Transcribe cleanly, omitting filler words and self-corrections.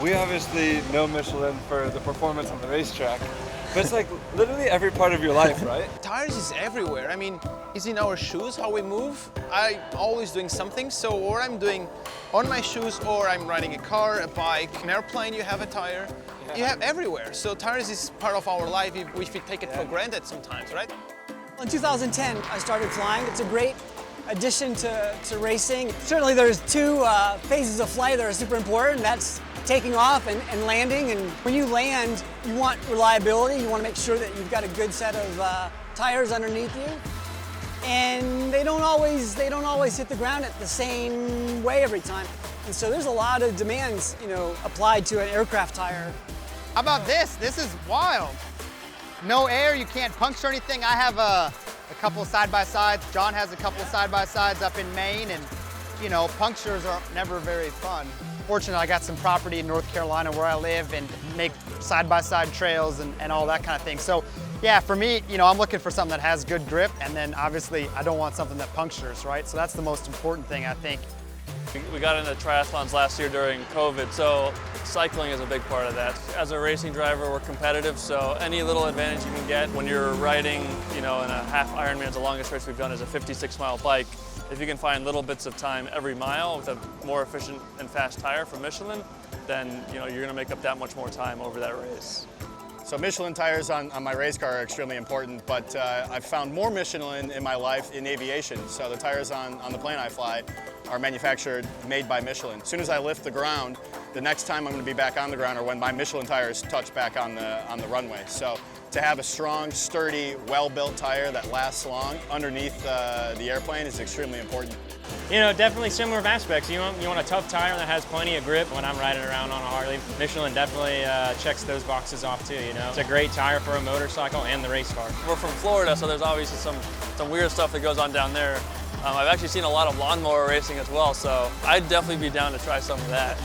We obviously know Michelin for the performance on the racetrack, but it's like literally every part of your life, right? Tires is everywhere. I mean, it's in our shoes, how we move. I'm always doing something, so or I'm doing on my shoes, or I'm riding a car, a bike, an airplane, you have a tire. Yeah. You have everywhere. So tires is part of our life if we take it for granted sometimes, right? In 2010, I started flying. It's a great addition to racing. Certainly there's two phases of flight that are super important. That's taking off and landing. And when you land, you want reliability. You want to make sure that you've got a good set of tires underneath you. And they don't always hit the ground at the same way every time. And so there's a lot of demands, applied to an aircraft tire. How about this? This is wild. No air, you can't puncture anything. I have a couple of side-by-sides. John has a couple of side-by-sides up in Maine, and punctures are never very fun. Fortunately, I got some property in North Carolina where I live and make side-by-side trails and all that kind of thing. So yeah, for me, I'm looking for something that has good grip, and then obviously I don't want something that punctures, right? So that's the most important thing, I think. We got into triathlons last year during COVID, so cycling is a big part of that. As a racing driver, we're competitive, so any little advantage you can get when you're riding, in a half Ironman, the longest race we've done is a 56-mile bike. If you can find little bits of time every mile with a more efficient and fast tire from Michelin, then you're going to make up that much more time over that race. So Michelin tires on my race car are extremely important, but I've found more Michelin in my life in aviation. So the tires on the plane I fly are made by Michelin. As soon as I lift the ground, the next time I'm going to be back on the ground or when my Michelin tires touch back on the runway. So to have a strong, sturdy, well-built tire that lasts long underneath the airplane is extremely important. Definitely similar aspects. You want a tough tire that has plenty of grip when I'm riding around on a Harley. Michelin definitely checks those boxes off too, It's a great tire for a motorcycle and the race car. We're from Florida, so there's obviously some weird stuff that goes on down there. I've actually seen a lot of lawnmower racing as well, so I'd definitely be down to try some of that.